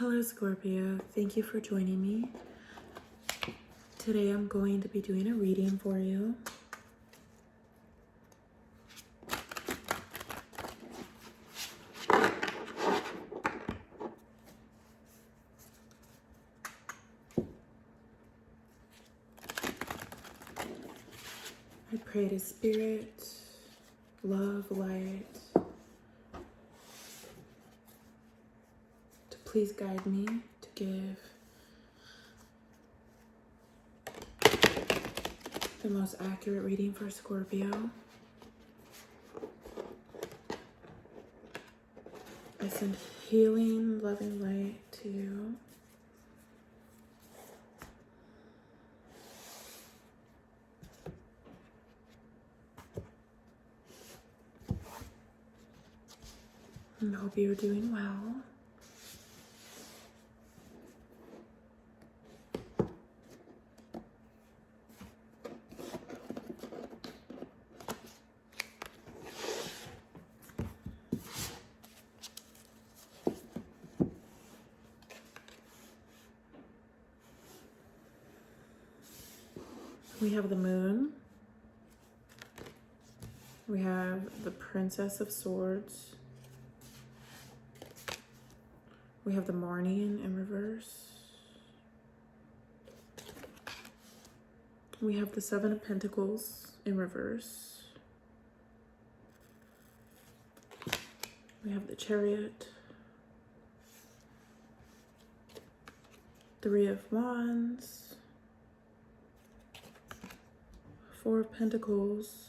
Hello Scorpio, thank you for joining me. Today I'm going to be doing a reading for you. I pray to Spirit, love, light, to please guide me to give the most accurate reading for Scorpio. I send healing, loving light to you. I hope you're doing well. We have the moon. We have the Princess of Swords. We have the Morning in reverse. We have the Seven of Pentacles in reverse. We have the Chariot. Three of Wands. Four of Pentacles.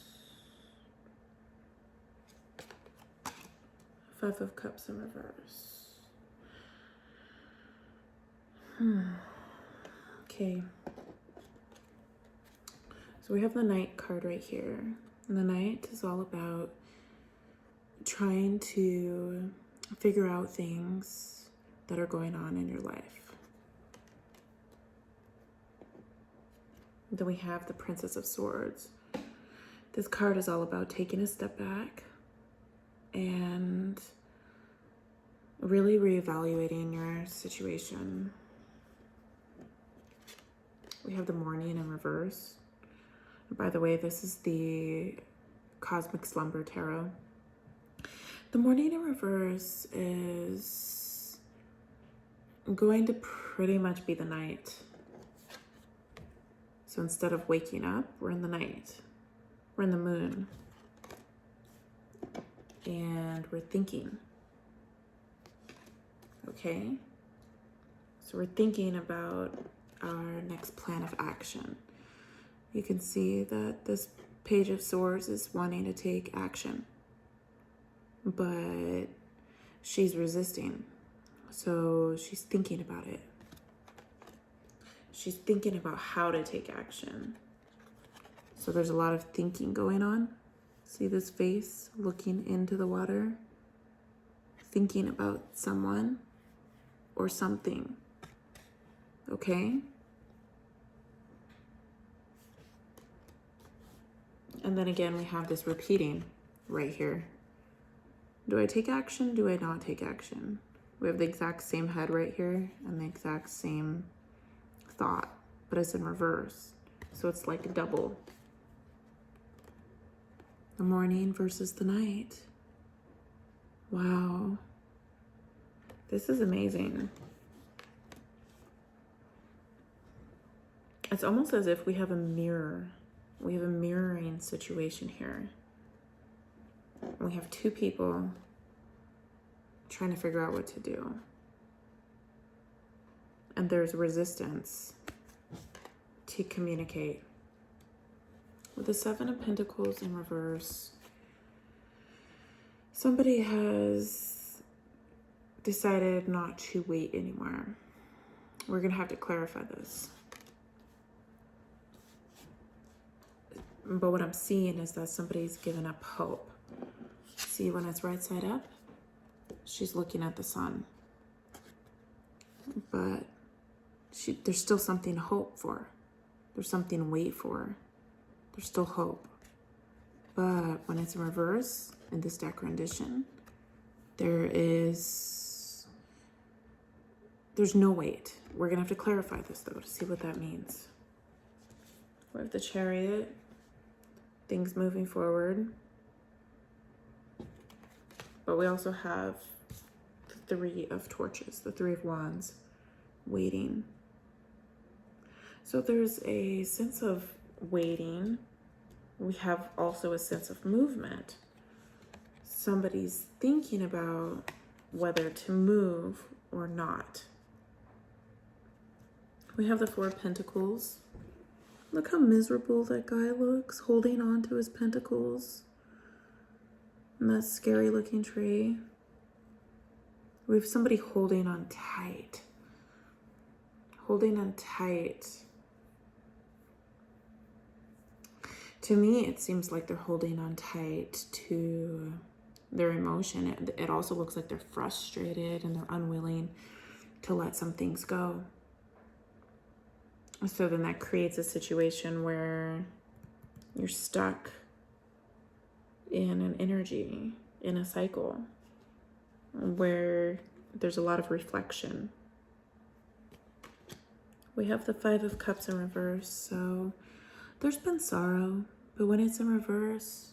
Five of Cups in reverse. Okay. So we have the Knight card right here. And the Knight is all about trying to figure out things that are going on in your life. Then we have the Princess of Swords. This card is all about taking a step back and really reevaluating your situation. We have the Morning in reverse. By the way, this is the Cosmic Slumber Tarot. The Morning in reverse is going to pretty much be the night. So instead of waking up, we're in the night. We're in the moon. And we're thinking. Okay? So we're thinking about our next plan of action. You can see that this Page of Swords is wanting to take action, but she's resisting. So she's thinking about it. She's thinking about how to take action. So there's a lot of thinking going on. See this face looking into the water, thinking about someone or something. Okay? And then again, we have this repeating right here. Do I take action? Do I not take action? We have the exact same head right here and the exact same thought, but it's in reverse. So it's like a double. The morning versus the night. Wow. This is amazing. It's almost as if we have a mirror. We have a mirroring situation here. We have two people trying to figure out what to do. And there's resistance to communicate. With the Seven of Pentacles in reverse, somebody has decided not to wait anymore. We're gonna have to clarify this. But what I'm seeing is that somebody's given up hope. See, when it's right side up, she's looking at the sun. But there's still something to hope for. There's something to wait for. There's still hope. But when it's in reverse, in this deck rendition, there is there's no weight. We're going to have to clarify this, though, to see what that means. We have the Chariot, things moving forward. But we also have the Three of Torches, the Three of Wands, waiting. So there's a sense of waiting. We have also a sense of movement. Somebody's thinking about whether to move or not. We have the Four of Pentacles. Look how miserable that guy looks, holding on to his pentacles. And that scary looking tree. We have somebody holding on tight. Holding on tight. To me, it seems like they're holding on tight to their emotion. It also looks like they're frustrated and they're unwilling to let some things go. So then that creates a situation where you're stuck in an energy, in a cycle, where there's a lot of reflection. We have the Five of Cups in reverse, so there's been sorrow, but when it's in reverse,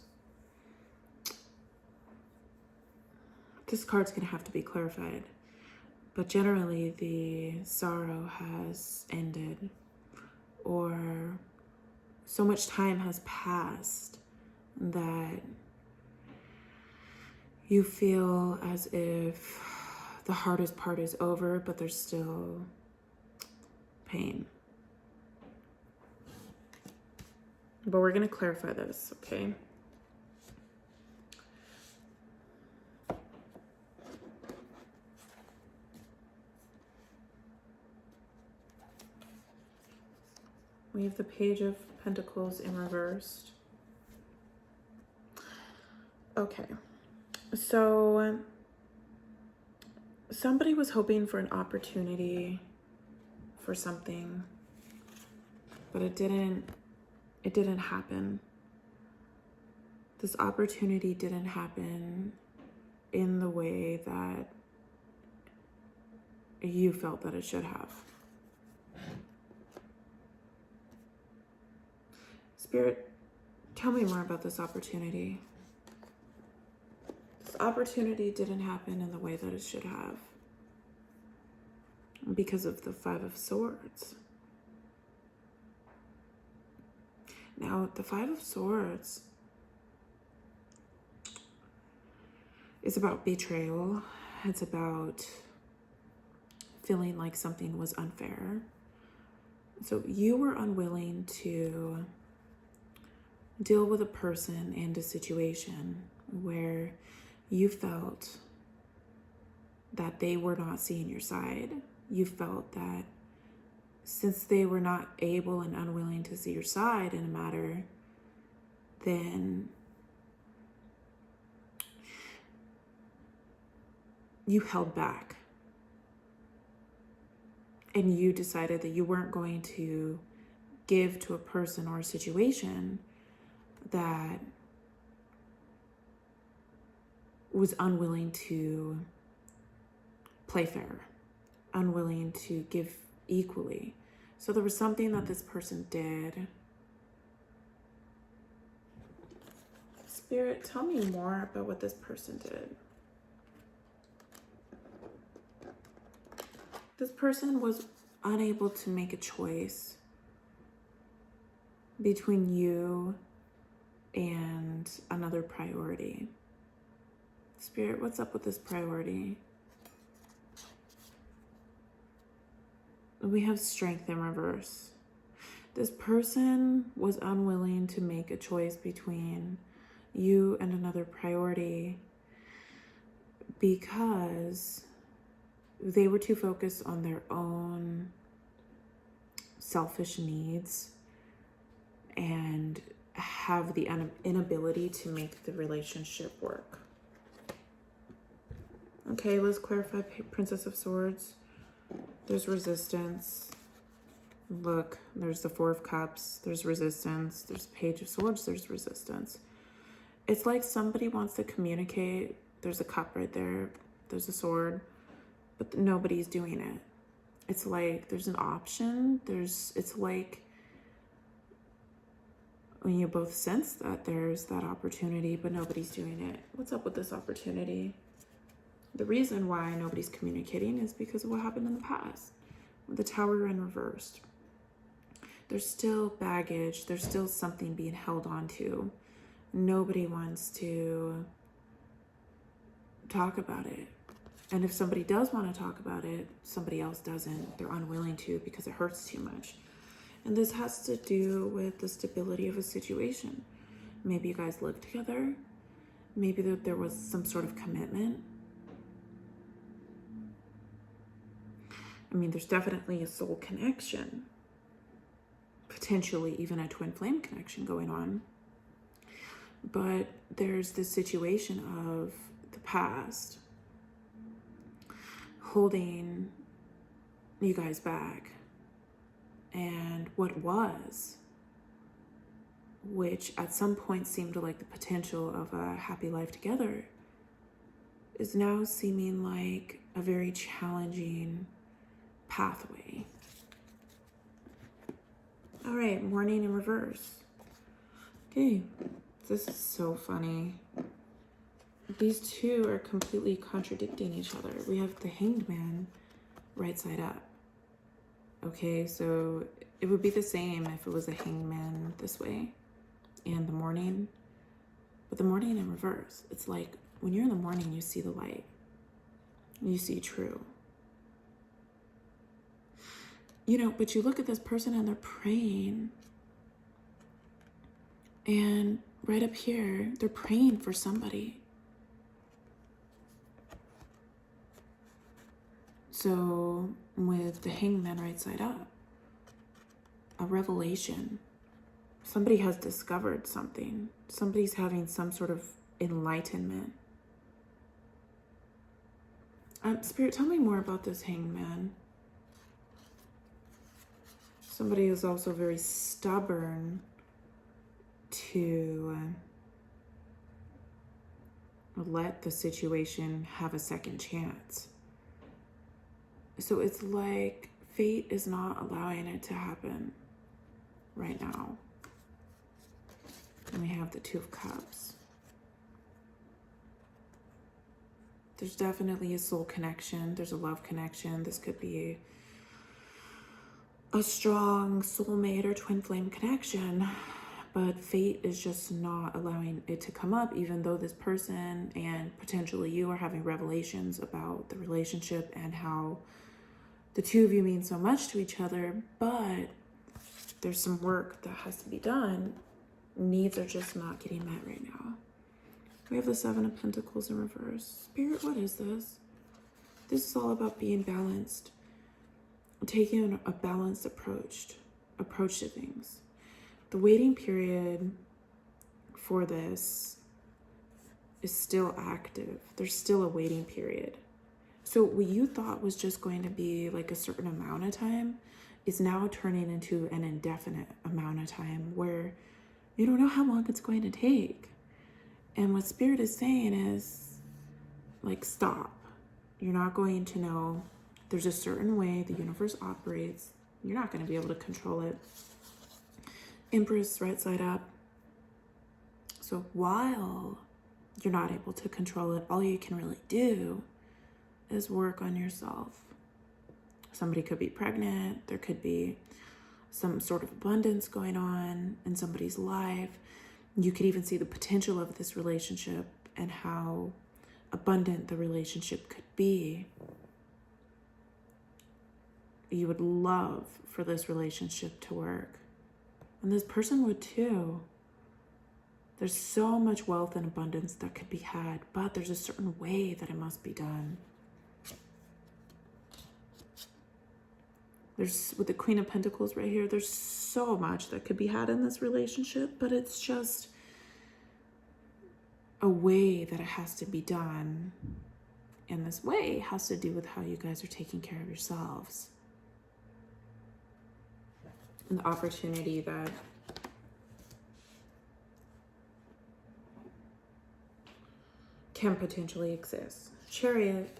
this card's gonna have to be clarified. But generally, the sorrow has ended, or so much time has passed that you feel as if the hardest part is over, but there's still pain. But we're going to clarify this, okay? We have the Page of Pentacles in reversed. Okay. So somebody was hoping for an opportunity for something, but it didn't happen. This opportunity didn't happen in the way that you felt that it should have. Spirit, tell me more about this opportunity. This opportunity didn't happen in the way that it should have because of the Five of Swords. Now, the Five of Swords is about betrayal. It's about feeling like something was unfair. So you were unwilling to deal with a person and a situation where you felt that they were not seeing your side. You felt that since they were not able and unwilling to see your side in a matter, then you held back. And you decided that you weren't going to give to a person or a situation that was unwilling to play fair, unwilling to give equally. So there was something that this person did. Spirit, tell me more about what this person did. This person was unable to make a choice between you and another priority. Spirit, what's up with this priority? We have Strength in reverse. This person was unwilling to make a choice between you and another priority because they were too focused on their own selfish needs and have the inability to make the relationship work. Okay, let's clarify Princess of Swords. There's resistance. Look, there's the Four of Cups. There's resistance. There's Page of Swords. There's resistance. It's like somebody wants to communicate. There's a cup right there. There's a sword. But nobody's doing it. It's like there's an option. It's like when you both sense that there's that opportunity, but nobody's doing it. What's up with this opportunity? The reason why nobody's communicating is because of what happened in the past. The Tower in reversed. There's still baggage. There's still something being held on to. Nobody wants to talk about it. And if somebody does want to talk about it, somebody else doesn't. They're unwilling to because it hurts too much. And this has to do with the stability of a situation. Maybe you guys live together. Maybe there was some sort of commitment. I mean, there's definitely a soul connection. Potentially even a twin flame connection going on. But there's this situation of the past holding you guys back, and what was, which at some point seemed like the potential of a happy life together, is now seeming like a very challenging pathway. All right, Morning in reverse. Okay, this is so funny. These two are completely contradicting each other. We have the Hanged Man right side up. Okay, so it would be the same if it was a Hanged Man this way and the Morning. But the Morning in reverse, it's like when you're in the morning, you see the light. You see true. You know, but you look at this person and they're praying. And right up here, they're praying for somebody. So with the Hanged Man right side up, a revelation. Somebody has discovered something. Somebody's having some sort of enlightenment. Spirit, tell me more about this Hanged Man. Somebody is also very stubborn to let the situation have a second chance. So it's like fate is not allowing it to happen right now. And we have the Two of Cups. There's definitely a soul connection. There's a love connection. This could be a strong soulmate or twin flame connection, but fate is just not allowing it to come up, even though this person and potentially you are having revelations about the relationship and how the two of you mean so much to each other, but there's some work that has to be done. Needs are just not getting met right now. We have the Seven of Pentacles in reverse. Spirit, what is this? This is all about being balanced. Taking a balanced approach to things. The waiting period for this is still active. There's still a waiting period. So what you thought was just going to be like a certain amount of time is now turning into an indefinite amount of time where you don't know how long it's going to take. And what Spirit is saying is, like, stop. You're not going to know. There's a certain way the universe operates. You're not going to be able to control it. Empress right side up. So while you're not able to control it, all you can really do is work on yourself. Somebody could be pregnant. There could be some sort of abundance going on in somebody's life. You could even see the potential of this relationship and how abundant the relationship could be. You would love for this relationship to work. And this person would too. There's so much wealth and abundance that could be had, but there's a certain way that it must be done. There's, with the Queen of Pentacles right here, there's so much that could be had in this relationship, but it's just a way that it has to be done. And this way has to do with how you guys are taking care of yourselves. And the opportunity that can potentially exist. Chariot,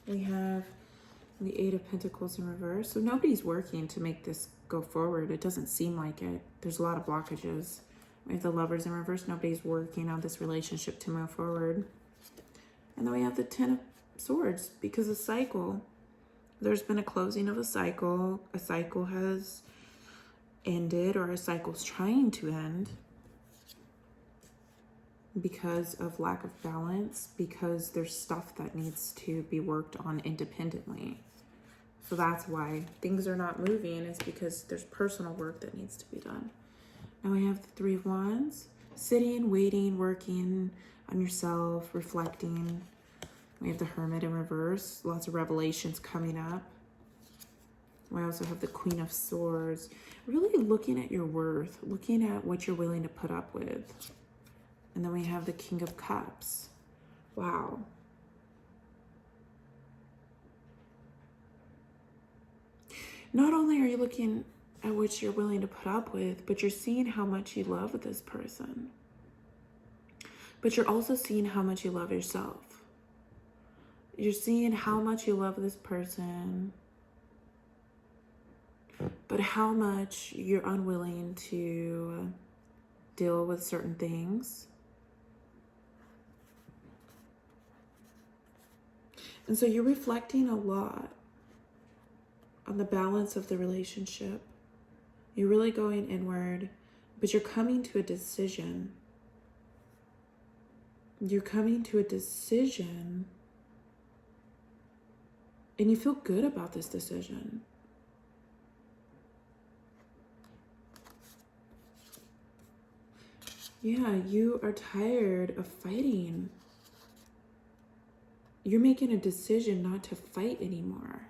we have The Eight of Pentacles in reverse. So nobody's working to make this go forward. It doesn't seem like it. There's a lot of blockages. We have the Lovers in reverse. Nobody's working on this relationship to move forward. And then we have the Ten of Swords, because a cycle. There's been a closing of a cycle. A cycle has ended, or a cycle's trying to end, because of lack of balance, because there's stuff that needs to be worked on independently. So that's why things are not moving, is because there's personal work that needs to be done. Now we have the Three of Wands, sitting, waiting, working on yourself, reflecting. We have the Hermit in reverse, lots of revelations coming up. We also have the Queen of Swords, really looking at your worth, looking at what you're willing to put up with. And then we have the King of Cups. Wow. Not only are you looking at what you're willing to put up with, but you're seeing how much you love this person. But you're also seeing how much you love yourself. You're seeing how much you love this person, but how much you're unwilling to deal with certain things. And so you're reflecting a lot on the balance of the relationship. You're really going inward, but you're coming to a decision. You're coming to a decision, and you feel good about this decision. Yeah, you are tired of fighting. You're making a decision not to fight anymore.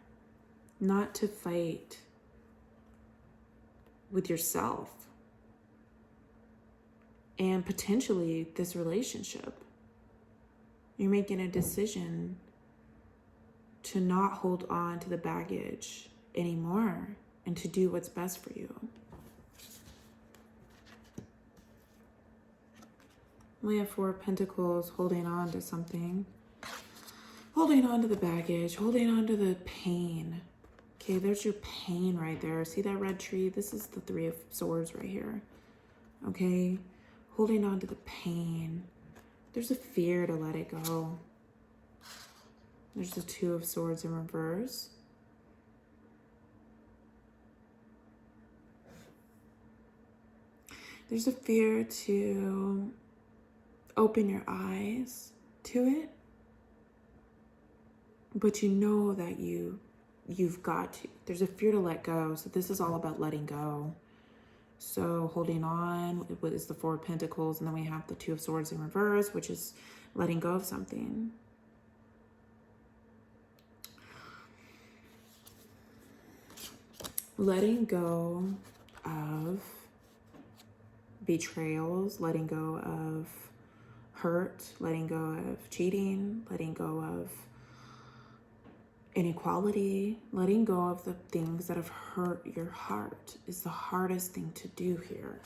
Not to fight with yourself. And potentially this relationship. You're making a decision to not hold on to the baggage anymore and to do what's best for you. We have Four of Pentacles, holding on to something. Holding on to the baggage, holding on to the pain. Okay, there's your pain right there. See that red tree? This is the Three of Swords right here. Okay, holding on to the pain. There's a fear to let it go. There's the Two of Swords in reverse. There's a fear to open your eyes to it, but you know that you've got to. There's a fear to let go. So this is all about letting go. So holding on is the Four of Pentacles, and then we have the Two of Swords in reverse, which is letting go of something. Letting go of betrayals, letting go of hurt, letting go of cheating, letting go of inequality, letting go of the things that have hurt your heart is the hardest thing to do here.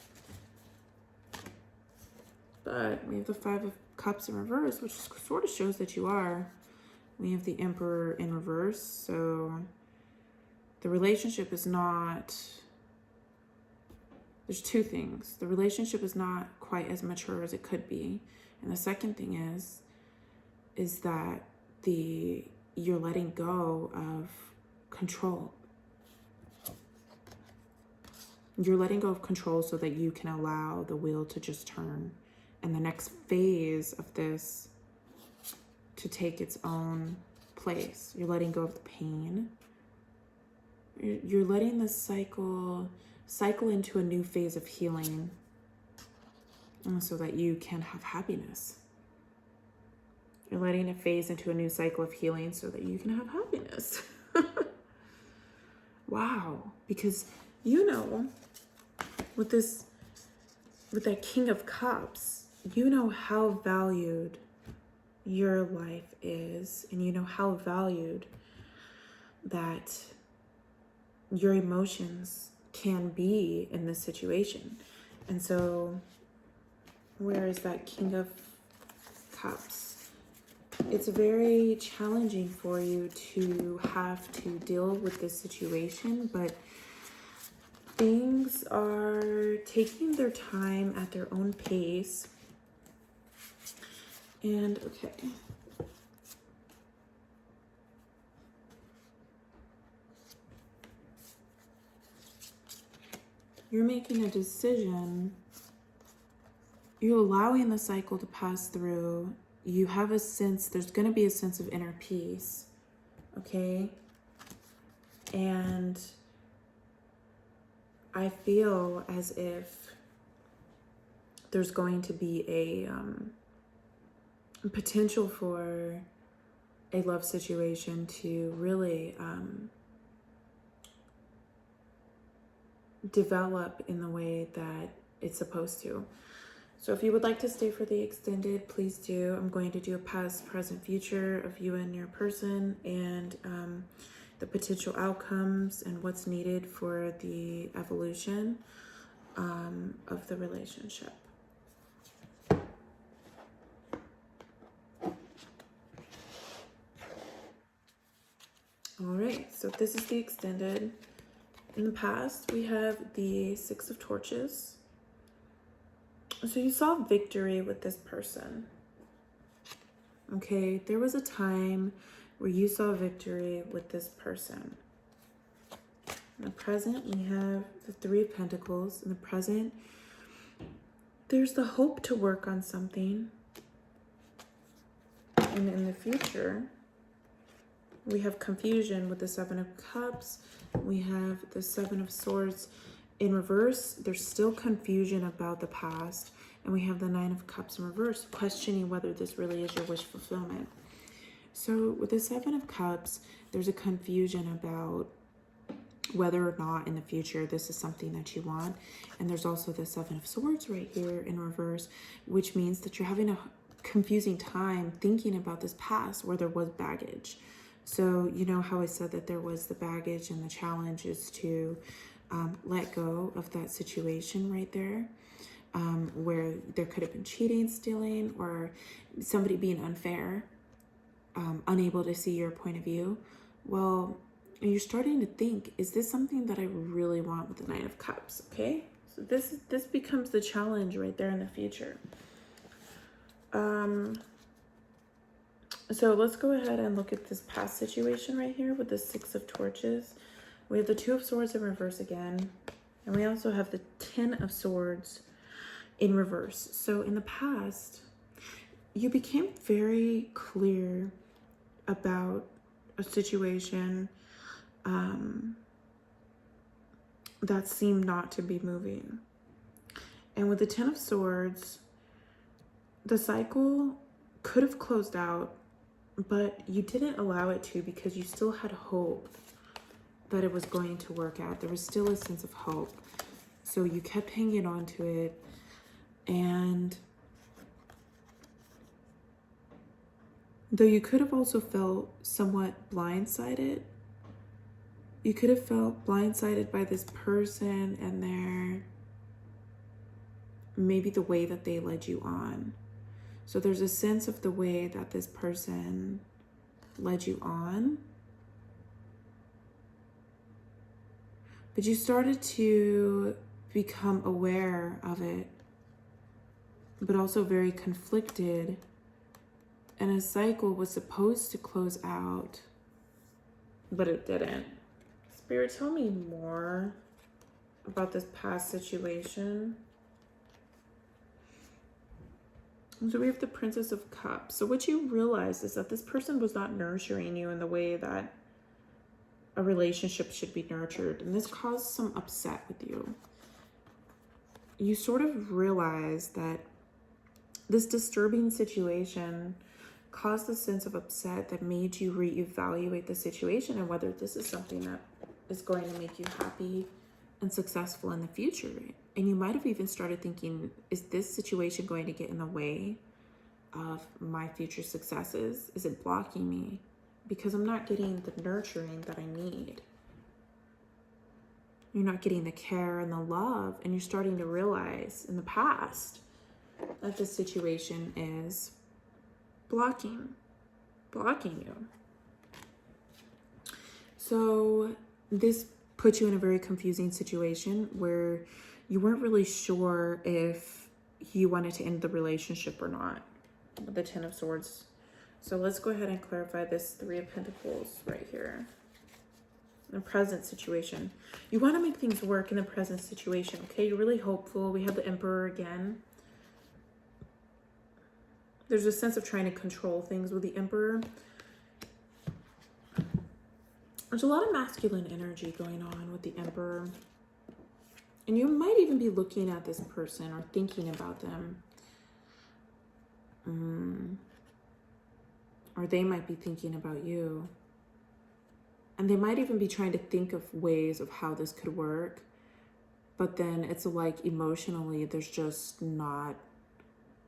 But we have the Five of Cups in reverse, which sort of shows that you are. We have the Emperor in reverse, so the relationship is not, there's two things. The relationship is not quite as mature as it could be. And the second thing is that you're letting go of control. You're letting go of control so that you can allow the wheel to just turn. And the next phase of this to take its own place. You're letting go of the pain. You're letting the cycle into a new phase of healing so that you can have happiness. You're letting it phase into a new cycle of healing so that you can have happiness. Wow. Because you know, with that King of Cups, you know how valued your life is, and you know how valued that your emotions can be in this situation. And so where is that King of Cups? It's very challenging for you to have to deal with this situation, but things are taking their time at their own pace. And okay. You're making a decision. You're allowing the cycle to pass through. You have a sense, there's going to be a sense of inner peace. Okay? And I feel as if there's going to be a potential for a love situation to really develop in the way that it's supposed to. So if you would like to stay for the extended, please do. I'm going to do a past, present, future of you and your person, and the potential outcomes and what's needed for the evolution of the relationship. All right, so this is the extended. In the past, we have the Six of Torches. So you saw victory with this person. Okay, there was a time where you saw victory with this person. In the present, we have the Three of Pentacles. In the present, there's the hope to work on something. And in the future, we have confusion with the Seven of Cups. We have the Seven of Swords in reverse. There's still confusion about the past. And we have the Nine of Cups in reverse, questioning whether this really is your wish fulfillment. So with the Seven of Cups, there's a confusion about whether or not in the future this is something that you want. And there's also the Seven of Swords right here in reverse, which means that you're having a confusing time thinking about this past where there was baggage. So you know how I said that there was the baggage, and the challenge is to let go of that situation right there, where there could have been cheating, stealing, or somebody being unfair, unable to see your point of view. Well, you're starting to think, is this something that I really want with the Nine of Cups? Okay, so this becomes the challenge right there in the future. So let's go ahead and look at this past situation right here with the Six of Torches. We have the Two of Swords in reverse again. And we also have the Ten of Swords in reverse. So in the past, you became very clear about a situation that seemed not to be moving. And with the Ten of Swords, the cycle could have closed out, but you didn't allow it to because you still had hope that it was going to work out. There was still a sense of hope. So you kept hanging on to it. And though you could have also felt somewhat blindsided, you could have felt blindsided by this person and their, maybe the way that they led you on. So there's a sense of the way that this person led you on. But you started to become aware of it, but also very conflicted. And a cycle was supposed to close out, but it didn't. Spirit, tell me more about this past situation. So we have the Princess of Cups. So what you realize is that this person was not nurturing you in the way that a relationship should be nurtured. And this caused some upset with you. You sort of realize that this disturbing situation caused a sense of upset that made you reevaluate the situation and whether this is something that is going to make you happy and successful in the future. And you might have even started thinking, is this situation going to get in the way of my future successes? Is it blocking me? Because I'm not getting the nurturing that I need. You're not getting the care and the love, and you're starting to realize in the past that this situation is blocking. blocking you. So this puts you in a very confusing situation where you weren't really sure if you wanted to end the relationship or not with the Ten of Swords. So let's go ahead and clarify this Three of Pentacles right here. The present situation. You want to make things work in the present situation, okay? You're really hopeful. We have the Emperor again. There's a sense of trying to control things with the Emperor. There's a lot of masculine energy going on with the Emperor. And you might even be looking at this person or thinking about them. Or they might be thinking about you. And they might even be trying to think of ways of how this could work. But then it's like emotionally, there's just not,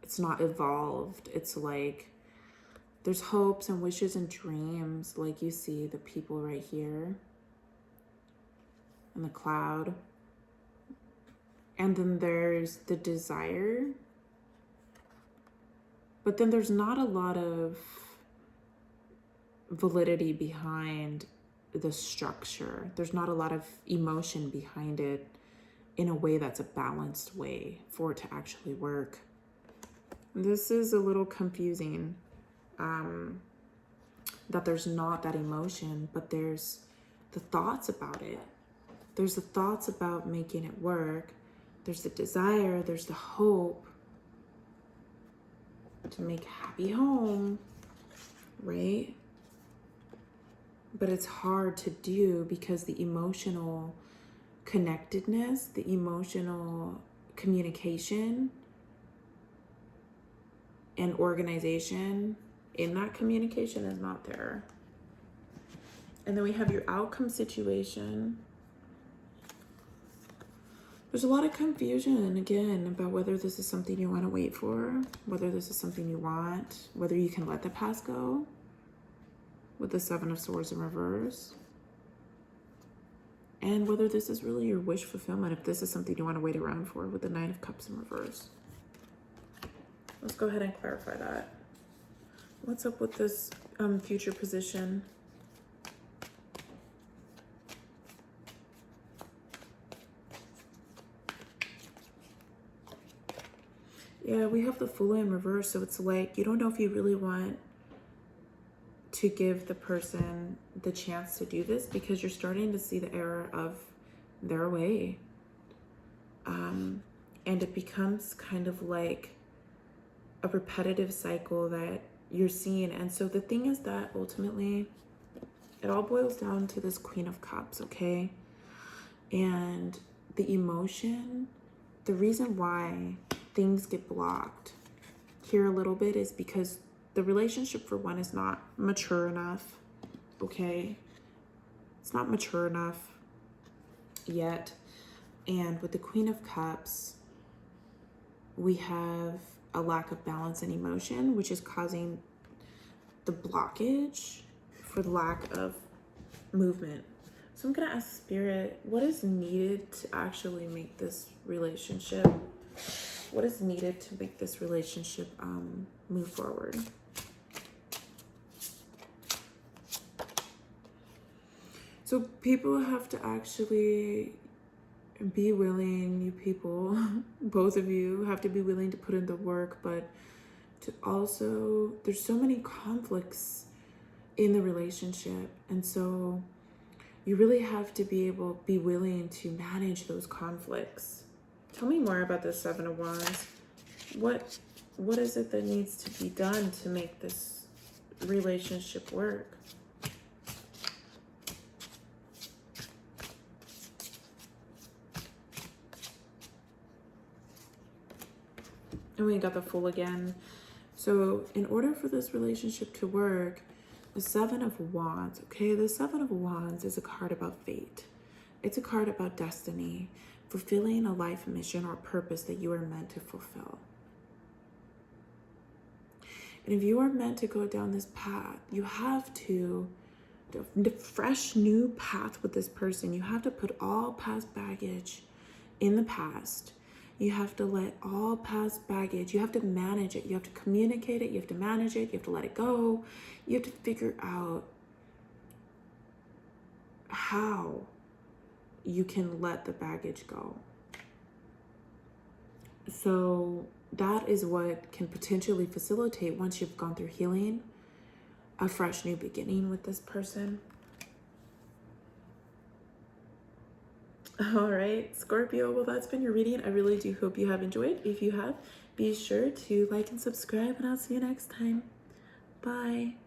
it's not evolved. It's like there's hopes and wishes and dreams. Like you see the people right here in the cloud. And then there's the desire. But then there's not a lot of validity behind the structure. There's not a lot of emotion behind it in a way that's a balanced way for it to actually work. This is a little confusing, that there's not that emotion, but there's the thoughts about it. There's the thoughts about making it work. There's the desire, there's the hope to make a happy home, right? But it's hard to do because the emotional connectedness, the emotional communication and organization in that communication is not there. And then we have your outcome situation. There's a lot of confusion, again, about whether this is something you want to wait for, whether this is something you want, whether you can let the past go with the Seven of Swords in reverse, and whether this is really your wish fulfillment, if this is something you want to wait around for with the Nine of Cups in reverse. Let's go ahead and clarify that. What's up with this future position? Yeah, we have the Fool in reverse, so it's like you don't know if you really want to give the person the chance to do this because you're starting to see the error of their way. And it becomes kind of like a repetitive cycle that you're seeing. And so the thing is that ultimately it all boils down to this Queen of Cups, okay? And the emotion, the reason why things get blocked here a little bit is because the relationship, for one, is not mature enough, okay? It's not mature enough yet. And with the Queen of Cups, we have a lack of balance and emotion, which is causing the blockage for the lack of movement. So I'm going to ask Spirit, what is needed to actually make this relationship, what is needed to make this relationship move forward? So people have to actually be willing, you people, both of you have to be willing to put in the work, but to also, there's so many conflicts in the relationship. And so you really have to be willing to manage those conflicts. Tell me more about the Seven of Wands. What is it that needs to be done to make this relationship work? And we got the Fool again. So in order for this relationship to work, the Seven of Wands, okay? The Seven of Wands is a card about fate. It's a card about destiny, fulfilling a life mission or purpose that you are meant to fulfill. And if you are meant to go down this path, you have to, the fresh new path with this person, you have to put all past baggage in the past. You have to let all past baggage, you have to manage it. You have to communicate it. You have to manage it. You have to let it go. You have to figure out how you can let the baggage go. So that is what can potentially facilitate, once you've gone through healing, a fresh new beginning with this person. All right, Scorpio, well, that's been your reading. I really do hope you have enjoyed. If you have, be sure to like and subscribe, and I'll see you next time. Bye.